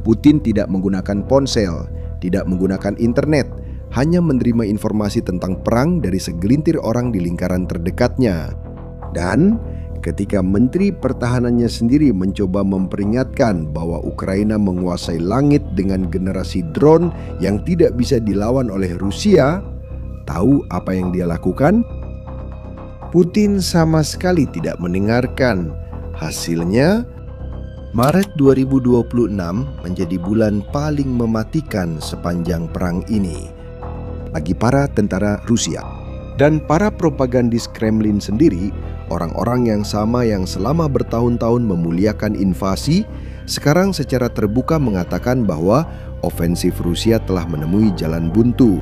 Putin tidak menggunakan ponsel, tidak menggunakan internet, hanya menerima informasi tentang perang dari segelintir orang di lingkaran terdekatnya. Dan ketika Menteri Pertahanannya sendiri mencoba memperingatkan bahwa Ukraina menguasai langit dengan generasi drone yang tidak bisa dilawan oleh Rusia, tahu apa yang dia lakukan? Putin sama sekali tidak mendengarkan. Hasilnya, Maret 2026 menjadi bulan paling mematikan sepanjang perang ini bagi para tentara Rusia. Dan para propagandis Kremlin sendiri, orang-orang yang sama yang selama bertahun-tahun memuliakan invasi, sekarang secara terbuka mengatakan bahwa ofensif Rusia telah menemui jalan buntu.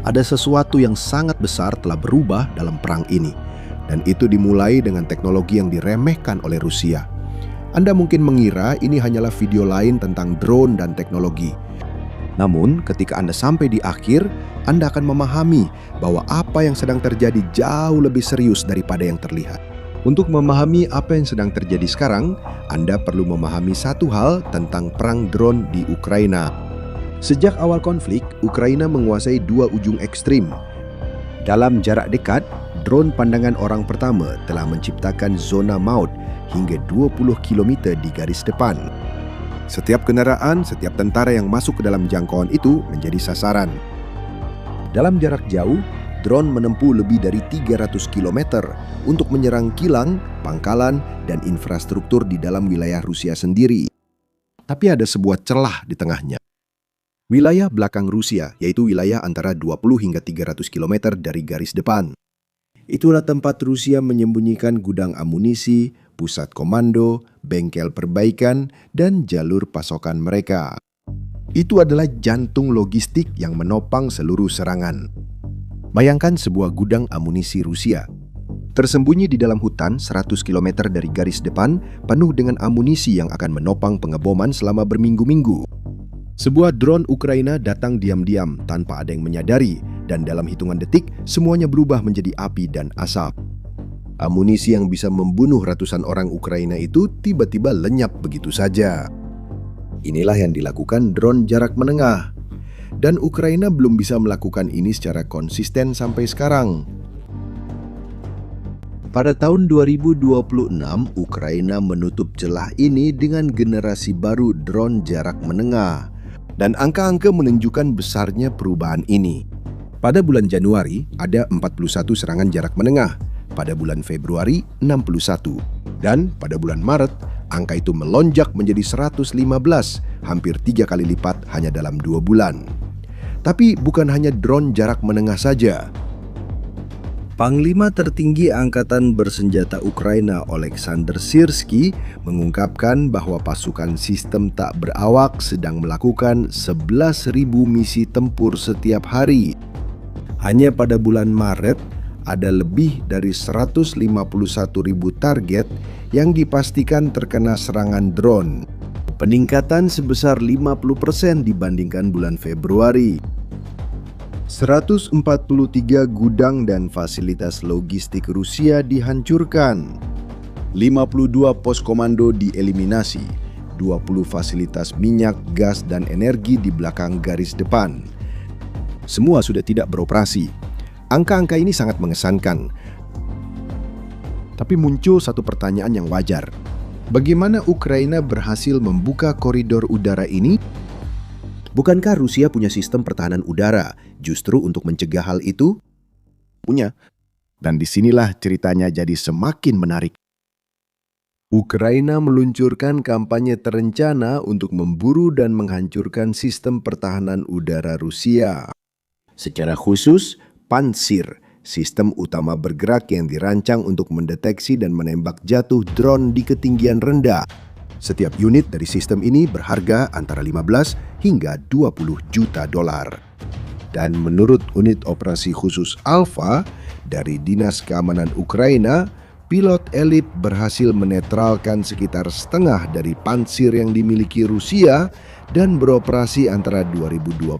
Ada sesuatu yang sangat besar telah berubah dalam perang ini, dan itu dimulai dengan teknologi yang diremehkan oleh Rusia. Anda mungkin mengira ini hanyalah video lain tentang drone dan teknologi. Namun, ketika Anda sampai di akhir, Anda akan memahami bahwa apa yang sedang terjadi jauh lebih serius daripada yang terlihat. Untuk memahami apa yang sedang terjadi sekarang, Anda perlu memahami satu hal tentang perang drone di Ukraina. Sejak awal konflik, Ukraina menguasai dua ujung ekstrim. Dalam jarak dekat, drone pandangan orang pertama telah menciptakan zona maut hingga 20 km di garis depan. Setiap kendaraan, setiap tentara yang masuk ke dalam jangkauan itu menjadi sasaran. Dalam jarak jauh, drone menempuh lebih dari 300 km untuk menyerang kilang, pangkalan, dan infrastruktur di dalam wilayah Rusia sendiri. Tapi ada sebuah celah di tengahnya. Wilayah belakang Rusia, yaitu wilayah antara 20 hingga 300 km dari garis depan. Itulah tempat Rusia menyembunyikan gudang amunisi, pusat komando, bengkel perbaikan, dan jalur pasokan mereka. Itu adalah jantung logistik yang menopang seluruh serangan. Bayangkan sebuah gudang amunisi Rusia. Tersembunyi di dalam hutan 100 km dari garis depan, penuh dengan amunisi yang akan menopang pengeboman selama berminggu-minggu. Sebuah drone Ukraina datang diam-diam tanpa ada yang menyadari, dan dalam hitungan detik semuanya berubah menjadi api dan asap. Amunisi yang bisa membunuh ratusan orang Ukraina itu tiba-tiba lenyap begitu saja. Inilah yang dilakukan drone jarak menengah. Dan Ukraina belum bisa melakukan ini secara konsisten sampai sekarang. Pada tahun 2026, Ukraina menutup celah ini dengan generasi baru drone jarak menengah. Dan angka-angka menunjukkan besarnya perubahan ini. Pada bulan Januari, ada 41 serangan jarak menengah. Pada bulan Februari, 61. Dan pada bulan Maret, angka itu melonjak menjadi 115, hampir 3 kali lipat hanya dalam 2 bulan. Tapi bukan hanya drone jarak menengah saja. Panglima tertinggi Angkatan Bersenjata Ukraina Oleksandr Syrskyi mengungkapkan bahwa pasukan sistem tak berawak sedang melakukan 11.000 misi tempur setiap hari. Hanya pada bulan Maret, ada lebih dari 151.000 target yang dipastikan terkena serangan drone. Peningkatan sebesar 50% dibandingkan bulan Februari. 143 gudang dan fasilitas logistik Rusia dihancurkan. 52 pos komando dieliminasi. 20 fasilitas minyak, gas, dan energi di belakang garis depan. Semua sudah tidak beroperasi. Angka-angka ini sangat mengesankan. Tapi muncul satu pertanyaan yang wajar. Bagaimana Ukraina berhasil membuka koridor udara ini? Bukankah Rusia punya sistem pertahanan udara justru untuk mencegah hal itu? Punya. Dan disinilah ceritanya jadi semakin menarik. Ukraina meluncurkan kampanye terencana untuk memburu dan menghancurkan sistem pertahanan udara Rusia. Secara khusus, Pansir, sistem utama bergerak yang dirancang untuk mendeteksi dan menembak jatuh drone di ketinggian rendah. Setiap unit dari sistem ini berharga antara 15 hingga 20 juta dolar. Dan menurut unit operasi khusus Alpha dari Dinas Keamanan Ukraina, pilot elit berhasil menetralkan sekitar setengah dari pansir yang dimiliki Rusia dan beroperasi antara 2025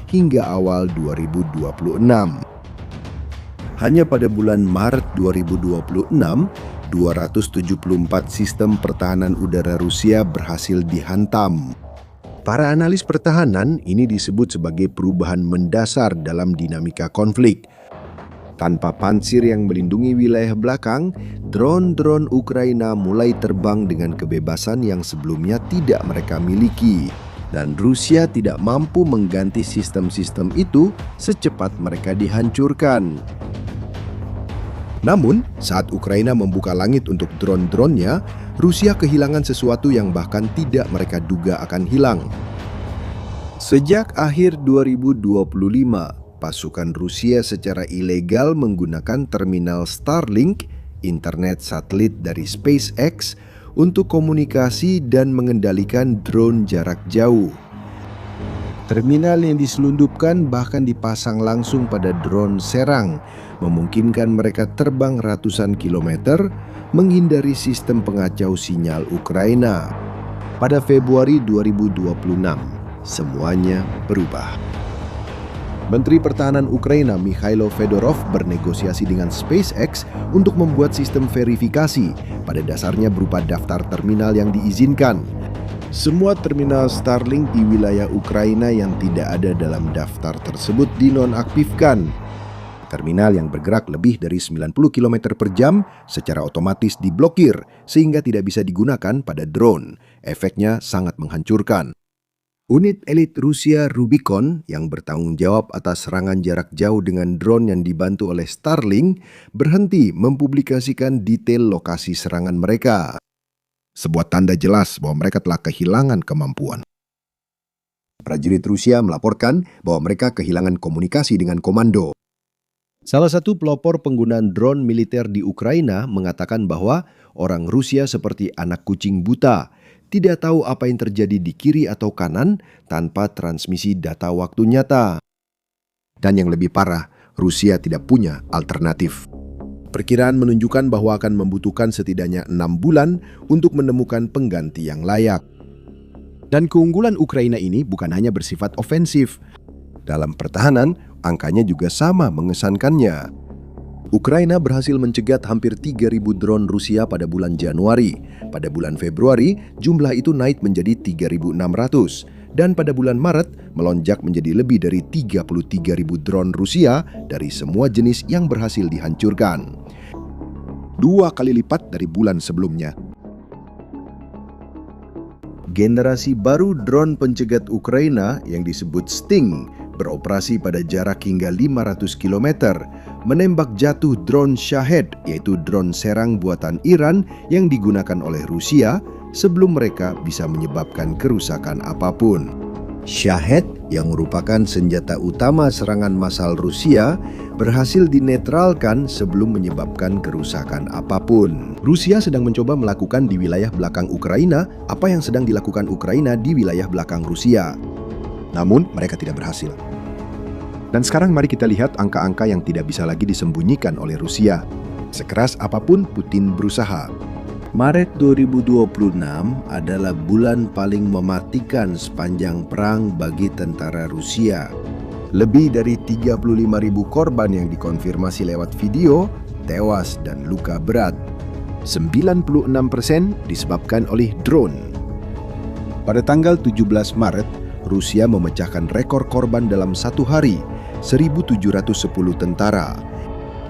hingga awal 2026. Hanya pada bulan Maret 2026, 274 sistem pertahanan udara Rusia berhasil dihantam. Para analis pertahanan ini disebut sebagai perubahan mendasar dalam dinamika konflik. Tanpa pansir yang melindungi wilayah belakang, drone-drone Ukraina mulai terbang dengan kebebasan yang sebelumnya tidak mereka miliki. Dan Rusia tidak mampu mengganti sistem-sistem itu secepat mereka dihancurkan. Namun, saat Ukraina membuka langit untuk drone-dronenya, Rusia kehilangan sesuatu yang bahkan tidak mereka duga akan hilang. Sejak akhir 2025, pasukan Rusia secara ilegal menggunakan terminal Starlink, internet satelit dari SpaceX, untuk komunikasi dan mengendalikan drone jarak jauh. Terminal yang diselundupkan bahkan dipasang langsung pada drone serang, memungkinkan mereka terbang ratusan kilometer, menghindari sistem pengacau sinyal Ukraina. Pada Februari 2026, semuanya berubah. Menteri Pertahanan Ukraina Mikhailo Fedorov bernegosiasi dengan SpaceX untuk membuat sistem verifikasi, pada dasarnya berupa daftar terminal yang diizinkan. Semua terminal Starlink di wilayah Ukraina yang tidak ada dalam daftar tersebut dinonaktifkan. Terminal yang bergerak lebih dari 90 km per jam secara otomatis diblokir sehingga tidak bisa digunakan pada drone. Efeknya sangat menghancurkan. Unit elit Rusia Rubicon yang bertanggung jawab atas serangan jarak jauh dengan drone yang dibantu oleh Starlink berhenti mempublikasikan detail lokasi serangan mereka. Sebuah tanda jelas bahwa mereka telah kehilangan kemampuan. Prajurit Rusia melaporkan bahwa mereka kehilangan komunikasi dengan komando. Salah satu pelopor penggunaan drone militer di Ukraina mengatakan bahwa orang Rusia seperti anak kucing buta, tidak tahu apa yang terjadi di kiri atau kanan tanpa transmisi data waktu nyata. Dan yang lebih parah, Rusia tidak punya alternatif. Perkiraan menunjukkan bahwa akan membutuhkan setidaknya 6 bulan untuk menemukan pengganti yang layak. Dan keunggulan Ukraina ini bukan hanya bersifat ofensif. Dalam pertahanan, angkanya juga sama mengesankannya. Ukraina berhasil mencegat hampir 3.000 drone Rusia pada bulan Januari. Pada bulan Februari, jumlah itu naik menjadi 3.600. Dan pada bulan Maret, melonjak menjadi lebih dari 33.000 drone Rusia dari semua jenis yang berhasil dihancurkan. 2 kali lipat dari bulan sebelumnya. Generasi baru drone pencegat Ukraina yang disebut Sting beroperasi pada jarak hingga 500 km, menembak jatuh drone Shahed, yaitu drone serang buatan Iran yang digunakan oleh Rusia sebelum mereka bisa menyebabkan kerusakan apapun. Shahed, yang merupakan senjata utama serangan massal Rusia, berhasil dinetralkan sebelum menyebabkan kerusakan apapun. Rusia sedang mencoba melakukan di wilayah belakang Ukraina apa yang sedang dilakukan Ukraina di wilayah belakang Rusia. Namun, mereka tidak berhasil. Dan sekarang mari kita lihat angka-angka yang tidak bisa lagi disembunyikan oleh Rusia. Sekeras apapun Putin berusaha. Maret 2026 adalah bulan paling mematikan sepanjang perang bagi tentara Rusia. Lebih dari 35.000 korban yang dikonfirmasi lewat video, tewas dan luka berat. 96% disebabkan oleh drone. Pada tanggal 17 Maret, Rusia memecahkan rekor korban dalam satu hari, 1.710 tentara.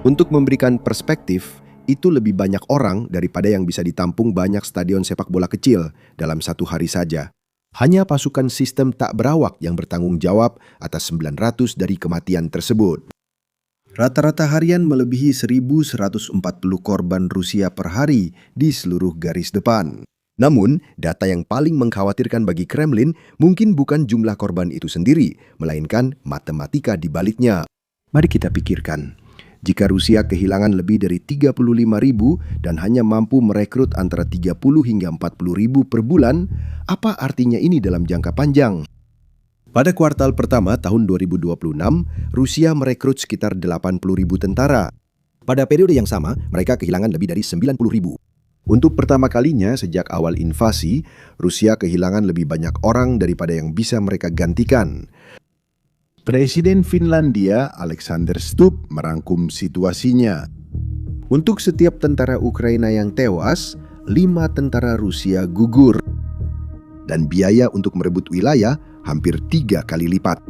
Untuk memberikan perspektif, itu lebih banyak orang daripada yang bisa ditampung banyak stadion sepak bola kecil dalam satu hari saja. Hanya pasukan sistem tak berawak yang bertanggung jawab atas 900 dari kematian tersebut. Rata-rata harian melebihi 1.140 korban Rusia per hari di seluruh garis depan. Namun, data yang paling mengkhawatirkan bagi Kremlin mungkin bukan jumlah korban itu sendiri, melainkan matematika di baliknya. Mari kita pikirkan, jika Rusia kehilangan lebih dari 35.000 dan hanya mampu merekrut antara 30 hingga 40.000 per bulan, apa artinya ini dalam jangka panjang? Pada kuartal pertama tahun 2026, Rusia merekrut sekitar 80.000 tentara. Pada periode yang sama, mereka kehilangan lebih dari 90.000. Untuk pertama kalinya sejak awal invasi, Rusia kehilangan lebih banyak orang daripada yang bisa mereka gantikan. Presiden Finlandia Alexander Stubb merangkum situasinya. Untuk setiap tentara Ukraina yang tewas, 5 tentara Rusia gugur. dan biaya untuk merebut wilayah hampir 3 kali lipat.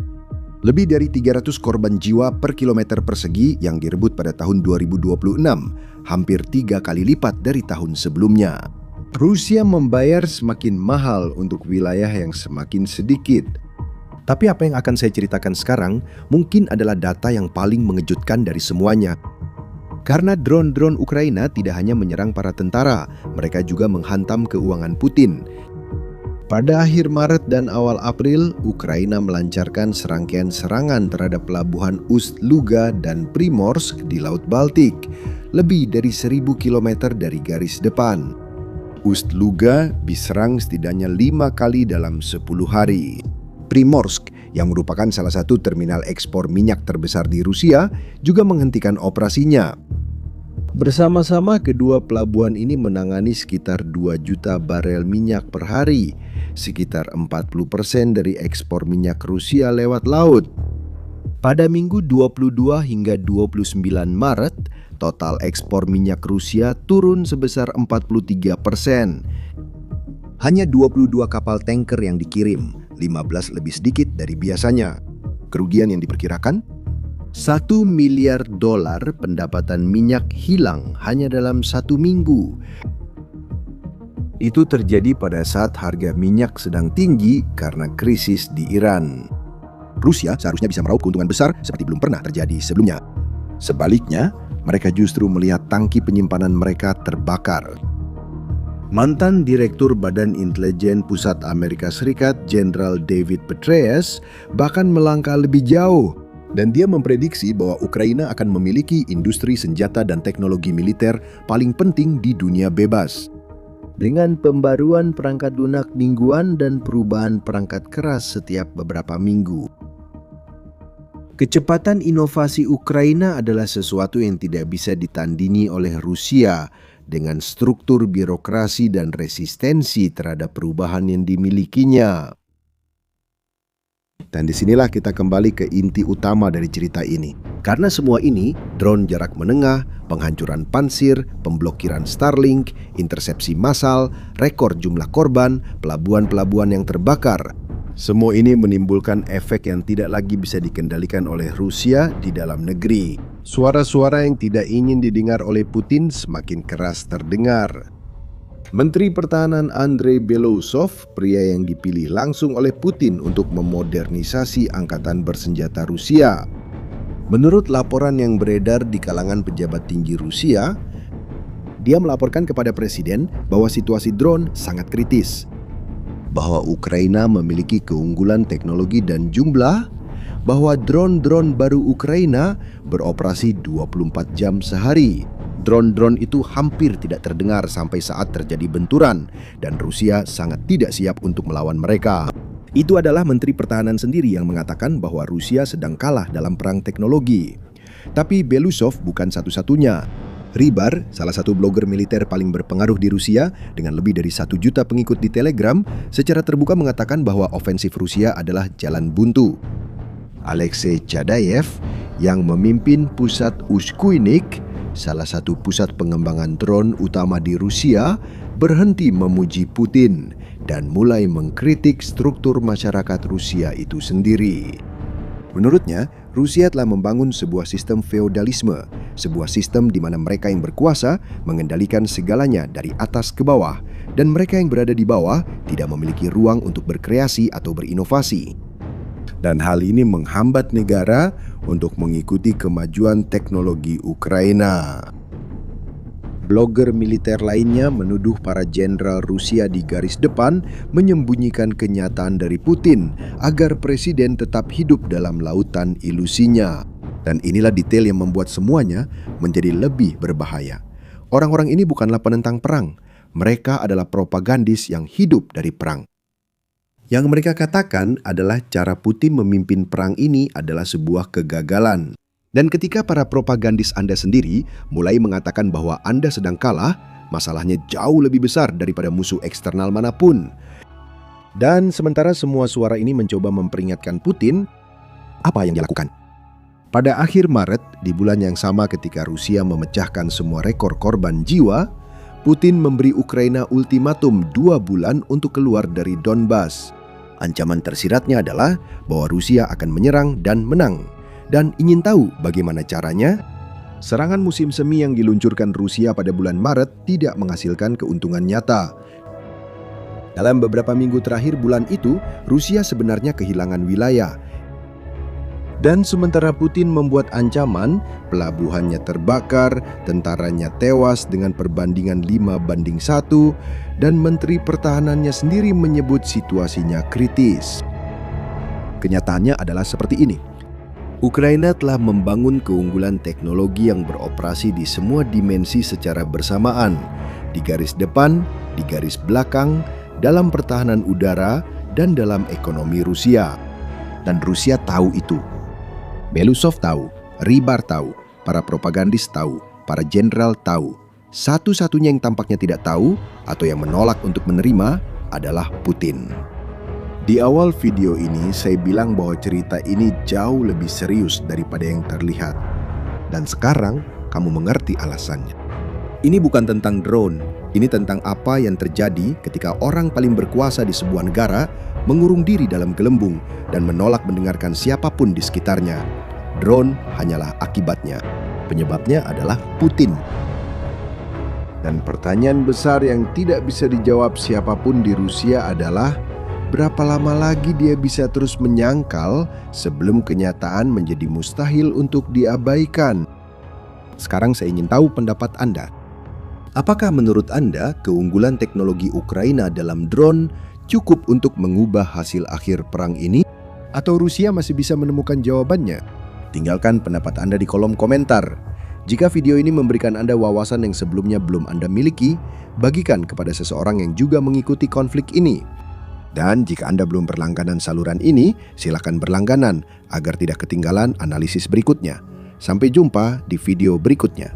Lebih dari 300 korban jiwa per kilometer persegi yang direbut pada tahun 2026, hampir 3 kali lipat dari tahun sebelumnya. Rusia membayar semakin mahal untuk wilayah yang semakin sedikit. Tapi apa yang akan saya ceritakan sekarang mungkin adalah data yang paling mengejutkan dari semuanya. Karena drone-drone Ukraina tidak hanya menyerang para tentara, mereka juga menghantam keuangan Putin. Pada akhir Maret dan awal April, Ukraina melancarkan serangkaian serangan terhadap pelabuhan Ust-Luga dan Primorsk di Laut Baltik, lebih dari 1.000 km dari garis depan. Ust-Luga diserang setidaknya 5 kali dalam 10 hari. Primorsk, yang merupakan salah satu terminal ekspor minyak terbesar di Rusia, juga menghentikan operasinya. Bersama-sama kedua pelabuhan ini menangani sekitar 2 juta barel minyak per hari, sekitar 40% dari ekspor minyak Rusia lewat laut. Pada minggu 22 hingga 29 Maret, total ekspor minyak Rusia turun sebesar 43%. Hanya 22 kapal tanker yang dikirim, 15 lebih sedikit dari biasanya. Kerugian yang diperkirakan? $1 miliar pendapatan minyak hilang hanya dalam 1 minggu. Itu terjadi pada saat harga minyak sedang tinggi karena krisis di Iran. Rusia seharusnya bisa meraup keuntungan besar seperti belum pernah terjadi sebelumnya. Sebaliknya, mereka justru melihat tangki penyimpanan mereka terbakar. Mantan Direktur Badan Intelijen Pusat Amerika Serikat, Jenderal David Petraeus, bahkan melangkah lebih jauh. Dan dia memprediksi bahwa Ukraina akan memiliki industri senjata dan teknologi militer paling penting di dunia bebas. Dengan pembaruan perangkat lunak mingguan dan perubahan perangkat keras setiap beberapa minggu. Kecepatan inovasi Ukraina adalah sesuatu yang tidak bisa ditandingi oleh Rusia dengan struktur birokrasi dan resistensi terhadap perubahan yang dimilikinya. Dan disinilah kita kembali ke inti utama dari cerita ini. Karena semua ini, drone jarak menengah, penghancuran pansir, pemblokiran Starlink, intersepsi massal, rekor jumlah korban, pelabuhan-pelabuhan yang terbakar. Semua ini menimbulkan efek yang tidak lagi bisa dikendalikan oleh Rusia di dalam negeri. Suara-suara yang tidak ingin didengar oleh Putin semakin keras terdengar. Menteri Pertahanan Andrei Belousov, pria yang dipilih langsung oleh Putin untuk memodernisasi angkatan bersenjata Rusia. Menurut laporan yang beredar di kalangan pejabat tinggi Rusia, dia melaporkan kepada Presiden bahwa situasi drone sangat kritis, bahwa Ukraina memiliki keunggulan teknologi dan jumlah, bahwa drone-drone baru Ukraina beroperasi 24 jam sehari. Drone-drone itu hampir tidak terdengar sampai saat terjadi benturan, dan Rusia sangat tidak siap untuk melawan mereka. Itu adalah Menteri Pertahanan sendiri yang mengatakan bahwa Rusia sedang kalah dalam perang teknologi. Tapi Belousov bukan satu-satunya. Rybar, salah satu blogger militer paling berpengaruh di Rusia dengan lebih dari 1 juta pengikut di Telegram, secara terbuka mengatakan bahwa ofensif Rusia adalah jalan buntu. Alexei Chadayev yang memimpin pusat Ushkuinik, salah satu pusat pengembangan drone utama di Rusia, berhenti memuji Putin dan mulai mengkritik struktur masyarakat Rusia itu sendiri. Menurutnya, Rusia telah membangun sebuah sistem feodalisme, sebuah sistem di mana mereka yang berkuasa mengendalikan segalanya dari atas ke bawah, dan mereka yang berada di bawah tidak memiliki ruang untuk berkreasi atau berinovasi. Dan hal ini menghambat negara untuk mengikuti kemajuan teknologi Ukraina. Blogger militer lainnya menuduh para jenderal Rusia di garis depan menyembunyikan kenyataan dari Putin agar presiden tetap hidup dalam lautan ilusinya. Dan inilah detail yang membuat semuanya menjadi lebih berbahaya. Orang-orang ini bukanlah penentang perang, mereka adalah propagandis yang hidup dari perang. Yang mereka katakan adalah cara Putin memimpin perang ini adalah sebuah kegagalan. Dan ketika para propagandis Anda sendiri mulai mengatakan bahwa Anda sedang kalah, masalahnya jauh lebih besar daripada musuh eksternal manapun. Dan sementara semua suara ini mencoba memperingatkan Putin, apa yang dia lakukan? Pada akhir Maret, di bulan yang sama ketika Rusia memecahkan semua rekor korban jiwa, Putin memberi Ukraina ultimatum 2 bulan untuk keluar dari Donbas. Ancaman tersiratnya adalah bahwa Rusia akan menyerang dan menang. Dan ingin tahu bagaimana caranya? Serangan musim semi yang diluncurkan Rusia pada bulan Maret tidak menghasilkan keuntungan nyata. Dalam beberapa minggu terakhir bulan itu, Rusia sebenarnya kehilangan wilayah. Dan sementara Putin membuat ancaman, pelabuhannya terbakar, tentaranya tewas dengan perbandingan 5:1, dan Menteri Pertahanannya sendiri menyebut situasinya kritis. Kenyataannya adalah seperti ini. Ukraina telah membangun keunggulan teknologi yang beroperasi di semua dimensi secara bersamaan, di garis depan, di garis belakang, dalam pertahanan udara, dan dalam ekonomi Rusia. Dan Rusia tahu itu. Belousov tahu, Rybar tahu, para propagandis tahu, para jenderal tahu. Satu-satunya yang tampaknya tidak tahu atau yang menolak untuk menerima adalah Putin. Di awal video ini saya bilang bahwa cerita ini jauh lebih serius daripada yang terlihat. Dan sekarang kamu mengerti alasannya. Ini bukan tentang drone, ini tentang apa yang terjadi ketika orang paling berkuasa di sebuah negara mengurung diri dalam gelembung dan menolak mendengarkan siapapun di sekitarnya. Drone hanyalah akibatnya. Penyebabnya adalah Putin. Dan pertanyaan besar yang tidak bisa dijawab siapapun di Rusia adalah, berapa lama lagi dia bisa terus menyangkal sebelum kenyataan menjadi mustahil untuk diabaikan? Sekarang saya ingin tahu pendapat Anda. Apakah menurut Anda keunggulan teknologi Ukraina dalam drone cukup untuk mengubah hasil akhir perang ini? Atau Rusia masih bisa menemukan jawabannya? Tinggalkan pendapat Anda di kolom komentar. Jika video ini memberikan Anda wawasan yang sebelumnya belum Anda miliki, bagikan kepada seseorang yang juga mengikuti konflik ini. Dan jika Anda belum berlangganan saluran ini, silakan berlangganan agar tidak ketinggalan analisis berikutnya. Sampai jumpa di video berikutnya.